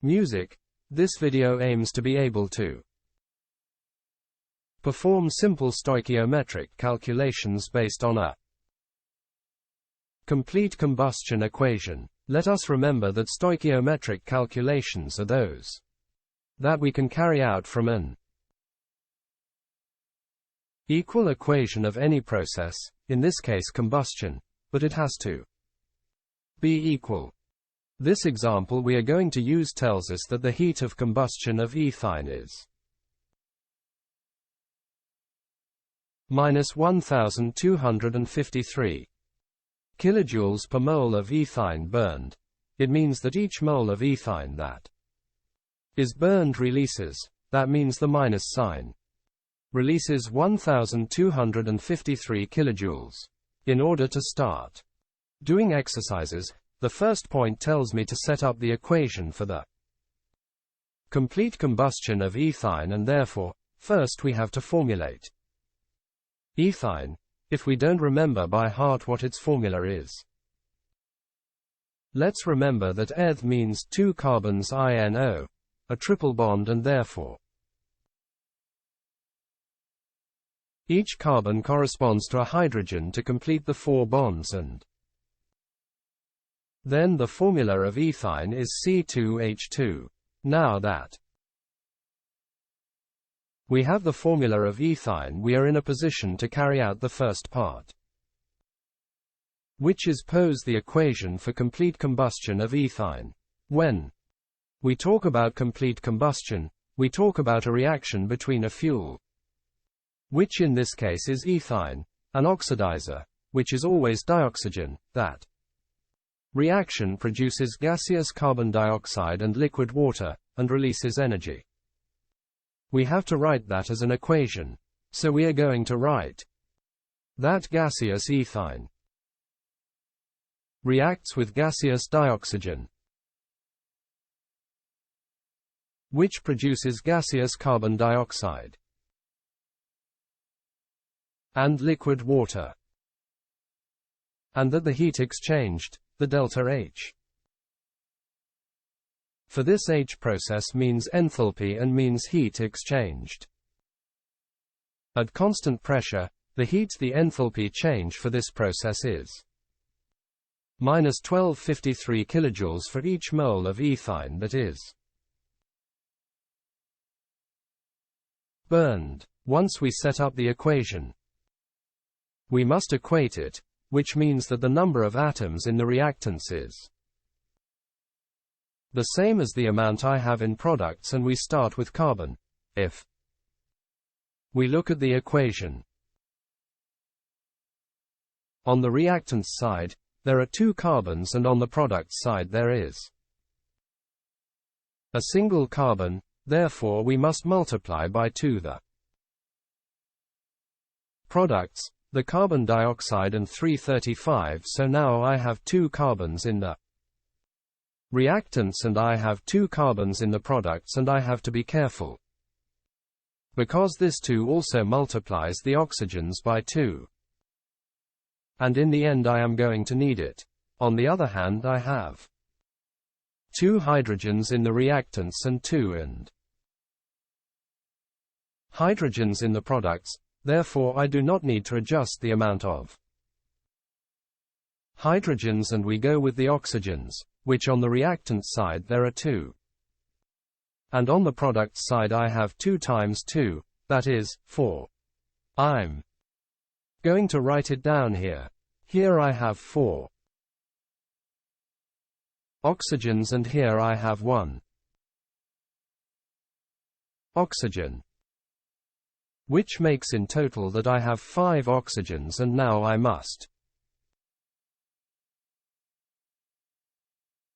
music. This video aims to be able to perform simple stoichiometric calculations based on a complete combustion equation. Let us remember that stoichiometric calculations are those that we can carry out from an equal equation of any process, in this case combustion, but it has to be equal. This example we are going to use tells us that the heat of combustion of ethine is minus 1253 kilojoules per mole of ethine burned. It means that each mole of ethine that is burned releases, that means the minus sign, releases 1253 kilojoules. In order to start doing exercises, the first point tells me to set up the equation for the complete combustion of ethine, and therefore, first we have to formulate ethine, if we don't remember by heart what its formula is. Let's remember that eth means two carbons INO, a triple bond, and therefore each carbon corresponds to a hydrogen to complete the four bonds, and then the formula of ethine is C2H2. Now that we have the formula of ethine, we are in a position to carry out the first part, which is pose the equation for complete combustion of ethine. When we talk about complete combustion, we talk about a reaction between a fuel, which in this case is ethine, an oxidizer, which is always dioxygen. That reaction produces gaseous carbon dioxide and liquid water, and releases energy. We have to write that as an equation. So we are going to write that gaseous ethine reacts with gaseous dioxygen, which produces gaseous carbon dioxide and liquid water, and that the heat exchanged, the delta H, for this H process means enthalpy and means heat exchanged. At constant pressure, the enthalpy change for this process is minus 1253 kilojoules for each mole of ethine that is burned. Once we set up the equation, we must equate it, which means that the number of atoms in the reactants is the same as the amount I have in products, and we start with carbon. If we look at the equation, on the reactants side, there are two carbons, and on the products side there is a single carbon, therefore we must multiply by 2 the products, the carbon dioxide, and 335, so now I have 2 carbons in the reactants and I have 2 carbons in the products, and I have to be careful, because this 2 also multiplies the oxygens by 2. And in the end I am going to need it. On the other hand, I have 2 hydrogens in the reactants and 2 hydrogens in the products, therefore I do not need to adjust the amount of hydrogens, and we go with the oxygens, which on the reactant side there are 2. And on the product side I have 2 times 2, that is, 4. I'm going to write it down here. Here I have 4 oxygens, and here I have 1 oxygen, which makes in total that I have 5 oxygens, and now I must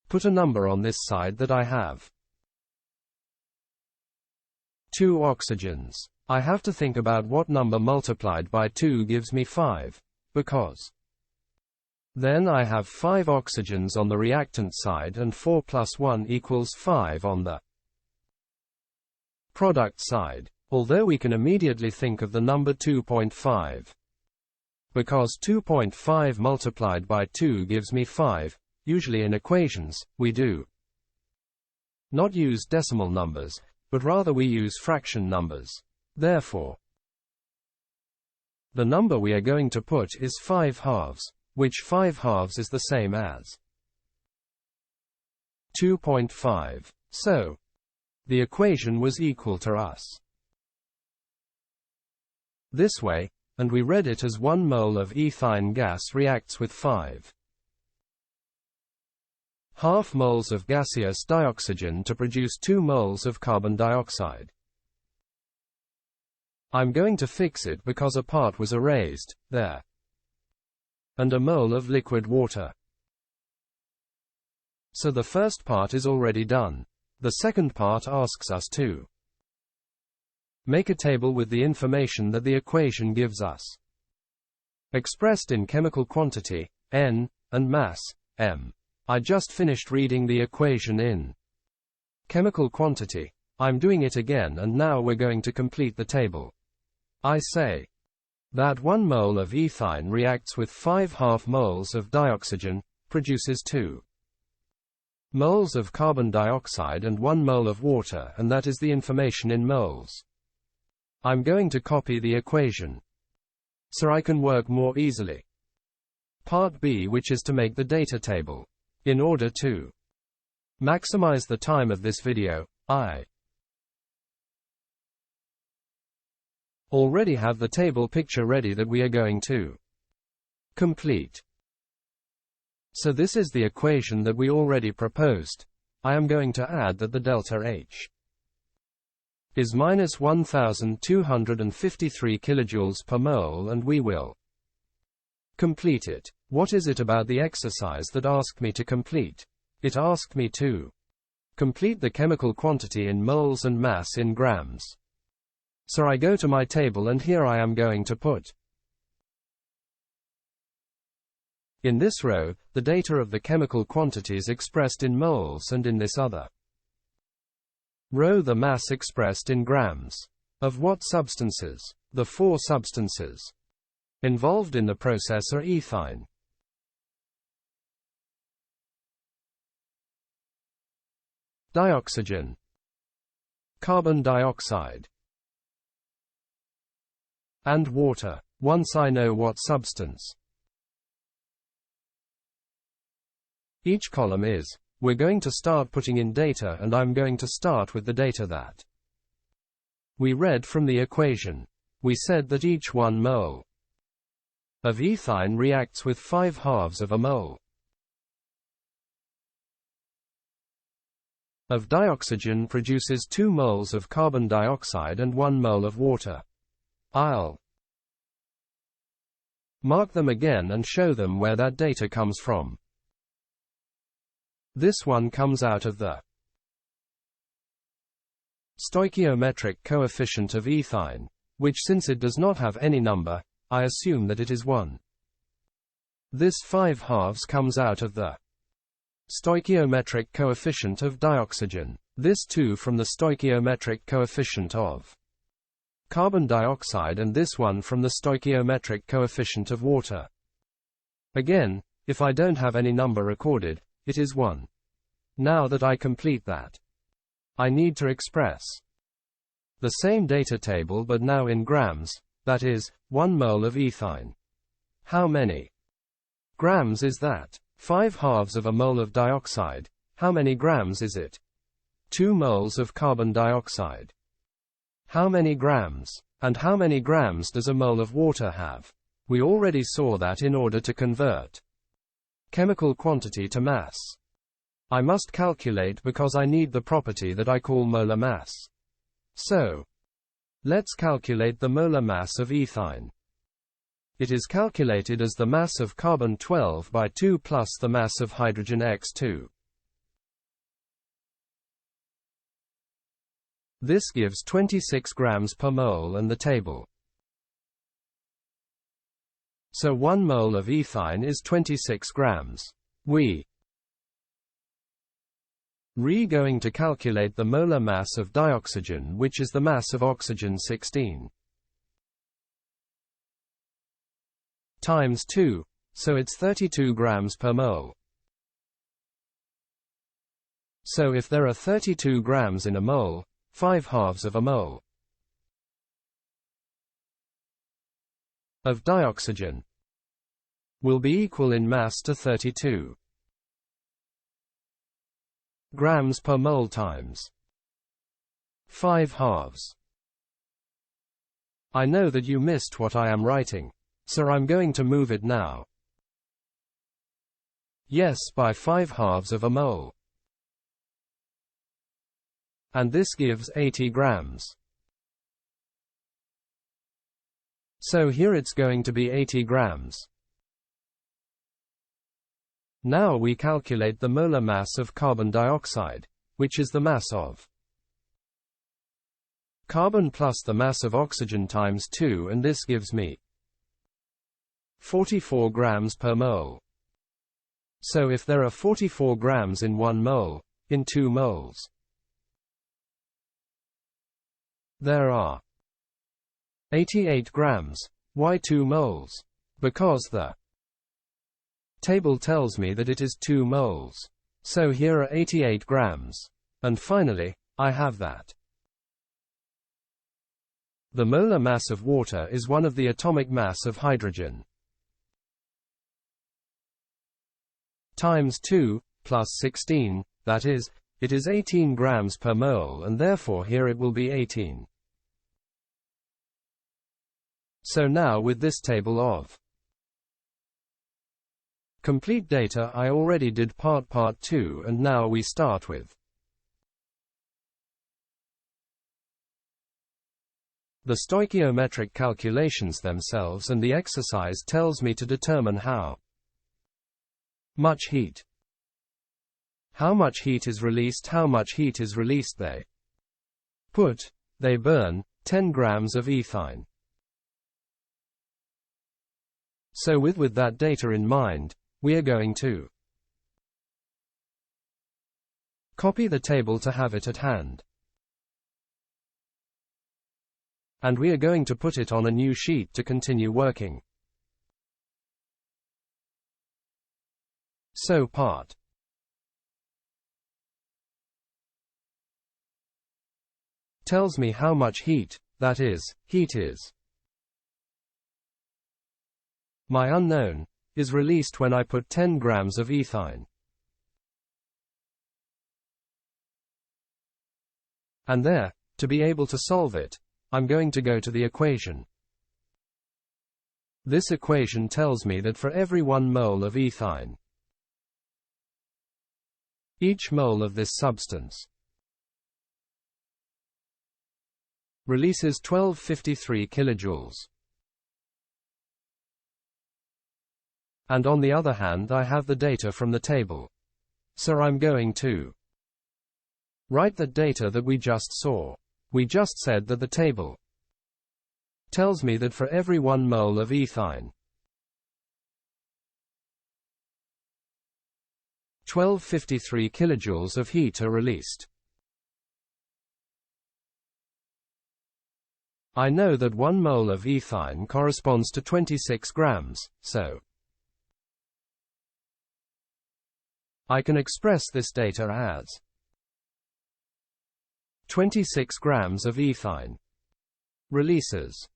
put a number on this side that I have 2 oxygens. I have to think about what number multiplied by 2 gives me 5, because then I have 5 oxygens on the reactant side, and 4 plus 1 equals 5 on the product side. Although we can immediately think of the number 2.5, because 2.5 multiplied by 2 gives me 5, usually in equations, we do not use decimal numbers, but rather we use fraction numbers. Therefore, the number we are going to put is 5/2, which 5/2 is the same as 2.5. So, the equation was equal to us this way, and we read it as 1 mole of ethine gas reacts with 5½ moles of gaseous dioxygen to produce 2 moles of carbon dioxide. I'm going to fix it because a part was erased, there. And a mole of liquid water. So the first part is already done. The second part asks us to make a table with the information that the equation gives us, expressed in chemical quantity, N, and mass, M. I just finished reading the equation in chemical quantity. I'm doing it again, and now we're going to complete the table. I say that 1 mole of ethine reacts with 5½ moles of dioxygen, produces 2 moles of carbon dioxide and 1 mole of water, and that is the information in moles. I'm going to copy the equation so I can work more easily. Part B, which is to make the data table. In order to maximize the time of this video, I already have the table picture ready that we are going to complete. So this is the equation that we already proposed. I am going to add that the delta H is minus 1253 kilojoules per mole, and we will complete it. What is it about the exercise that asked me to complete? It asked me to complete the chemical quantity in moles and mass in grams. So I go to my table, and here I am going to put in this row the data of the chemical quantities expressed in moles, and in this other row the mass expressed in grams. Of what substances? The 4 substances involved in the process are ethine, dioxygen, carbon dioxide, and water. Once I know what substance each column is, we're going to start putting in data, and I'm going to start with the data that we read from the equation. We said that each 1 mole of ethine reacts with 5/2 of a mole of dioxygen, produces 2 moles of carbon dioxide and 1 mole of water. I'll mark them again and show them where that data comes from. This one comes out of the stoichiometric coefficient of ethine, which, since it does not have any number, I assume that it is 1. This 5/2 comes out of the stoichiometric coefficient of dioxygen. This 2 from the stoichiometric coefficient of carbon dioxide, and this 1 from the stoichiometric coefficient of water. Again, if I don't have any number recorded, it is 1. Now that I complete that, I need to express the same data table but now in grams, that is, 1 mole of ethine. How many grams is that? 5/2 of a mole of dioxide. How many grams is it? 2 moles of carbon dioxide. How many grams? And how many grams does a mole of water have? We already saw that in order to convert chemical quantity to mass, I must calculate, because I need the property that I call molar mass. So, let's calculate the molar mass of ethine. It is calculated as the mass of carbon-12 by 2 plus the mass of hydrogen x2. This gives 26 grams per mole, and the table. So 1 mole of ethine is 26 grams. We going to calculate the molar mass of dioxygen, which is the mass of oxygen 16 times 2, so it's 32 grams per mole. So if there are 32 grams in a mole, 5/2 of a mole of dioxygen will be equal in mass to 32 grams per mole times 5/2. I know that you missed what I am writing, so I'm going to move it now. Yes, by 5/2 of a mole. And this gives 80 grams. So here it's going to be 80 grams. Now we calculate the molar mass of carbon dioxide, which is the mass of carbon plus the mass of oxygen times 2, and this gives me 44 grams per mole. So if there are 44 grams in 1 mole, in 2 moles, there are 88 grams. Why 2 moles? Because the table tells me that it is 2 moles. So here are 88 grams. And finally, I have that the molar mass of water is one of the atomic mass of hydrogen times 2 plus 16, that is, it is 18 grams per mole, and therefore here it will be 18. So now with this table of complete data, I already did part 2, and now we start with the stoichiometric calculations themselves, and the exercise tells me to determine how much heat is released, they burn 10 grams of ethine. So with that data in mind, we are going to copy the table to have it at hand. And we are going to put it on a new sheet to continue working. So part tells me how much heat, that is, heat is my unknown, is released when I put 10 grams of ethine. And there, to be able to solve it, I'm going to go to the equation. This equation tells me that for every 1 mole of ethine, each mole of this substance releases 1253 kilojoules. And on the other hand, I have the data from the table. So I'm going to write the data that we just saw. We just said that the table tells me that for every 1 mole of ethine, 1253 kilojoules of heat are released. I know that 1 mole of ethine corresponds to 26 grams, so I can express this data as 26 grams of ethine releases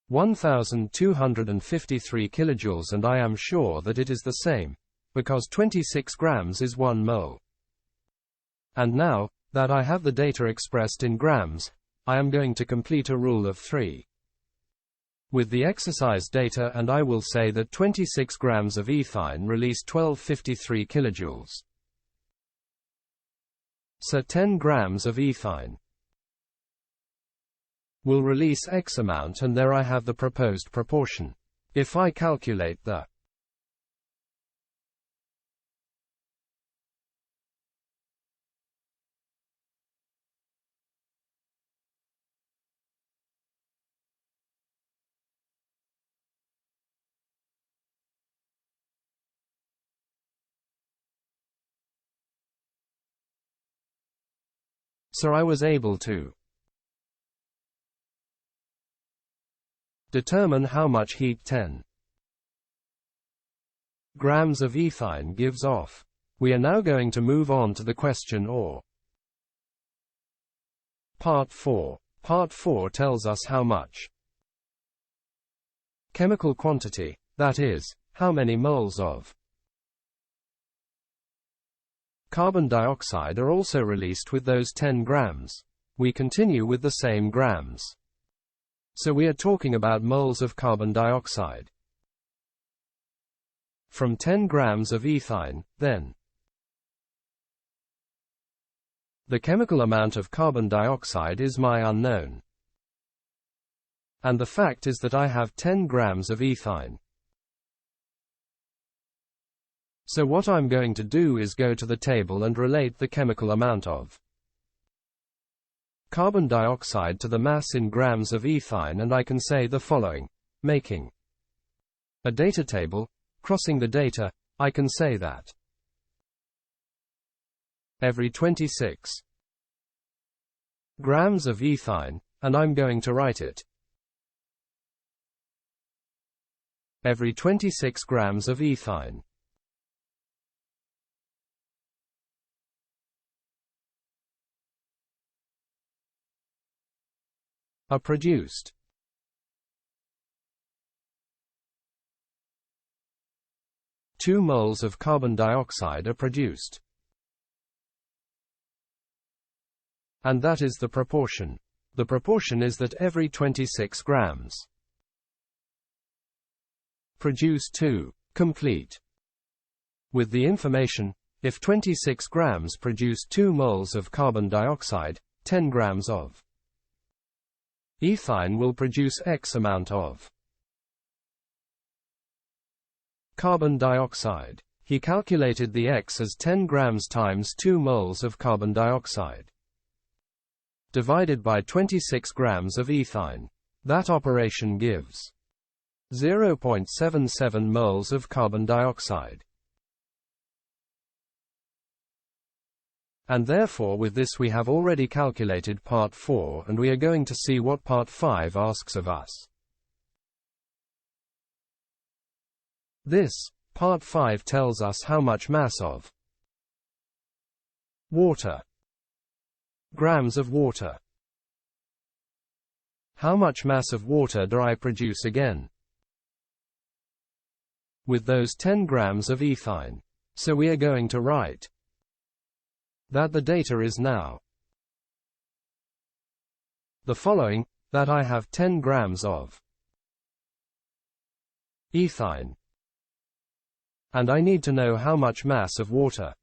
1253 kilojoules, and I am sure that it is the same, because 26 grams is 1 mole. And now that I have the data expressed in grams, I am going to complete a rule of 3 with the exercise data, and I will say that 26 grams of ethine release 1253 kilojoules. So 10 grams of ethine will release X amount, and there I have the proposed proportion. If I calculate the so I was able to determine how much heat 10 grams of ethine gives off. We are now going to move on to the question or. Part 4. Part 4 tells us how much chemical quantity, that is, how many moles of carbon dioxide are also released with those 10 grams. We continue with the same grams. So we are talking about moles of carbon dioxide. From 10 grams of ethine, then the chemical amount of carbon dioxide is my unknown. And the fact is that I have 10 grams of ethine. So what I'm going to do is go to the table and relate the chemical amount of carbon dioxide to the mass in grams of ethine, and I can say the following. Making a data table, crossing the data, I can say that every 26 grams of ethine, and I'm going to write it every 26 grams of ethine are produced. Two moles of carbon dioxide are produced. And that is the proportion. The proportion is that every 26 grams produce 2. Complete. With the information, if 26 grams produce 2 moles of carbon dioxide, 10 grams of ethine will produce X amount of carbon dioxide. He calculated the X as 10 grams times 2 moles of carbon dioxide divided by 26 grams of ethine. That operation gives 0.77 moles of carbon dioxide. And therefore with this we have already calculated part 4, and we are going to see what part 5 asks of us. This, part 5 tells us how much mass of water. Grams of water. How much mass of water do I produce again? With those 10 grams of ethine. So we are going to write that the data is now the following, that I have 10 grams of ethine. And I need to know how much mass of water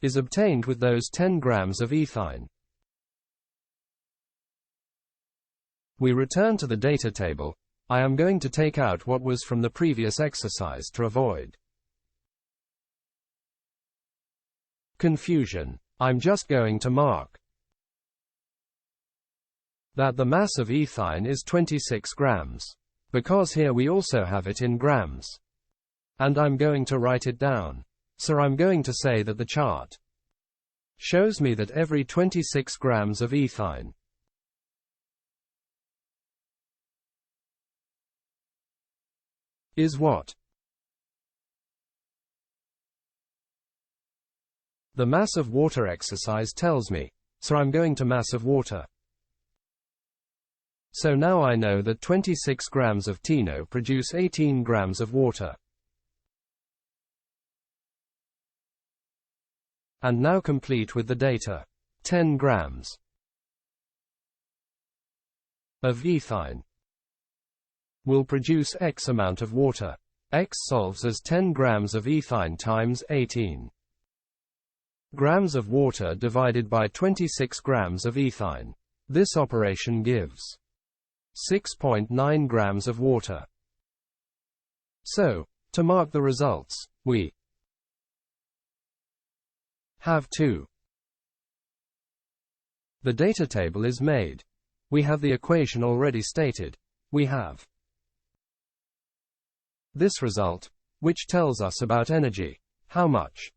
is obtained with those 10 grams of ethine. We return to the data table. I am going to take out what was from the previous exercise to avoid confusion. I'm just going to mark that the mass of ethine is 26 grams. Because here we also have it in grams. And I'm going to write it down. So I'm going to say that the chart shows me that every 26 grams of ethine is what? The mass of water exercise tells me. So I'm going to mass of water. So now I know that 26 grams of Tino produce 18 grams of water. And now complete with the data. 10 grams of ethine will produce X amount of water. X solves as 10 grams of ethine times 18 grams of water divided by 26 grams of ethine. This operation gives 6.9 grams of water. So, to mark the results, we have 2. The data table is made. We have the equation already stated. We have this result, which tells us about energy. How much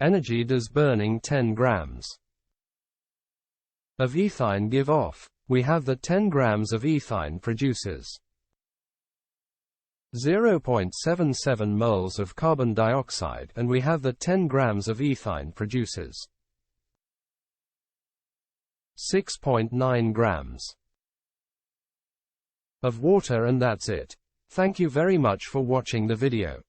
energy does burning 10 grams of ethine give off? We have that 10 grams of ethine produces 0.77 moles of carbon dioxide, and we have that 10 grams of ethine produces 6.9 grams of water, and that's it. Thank you very much for watching the video.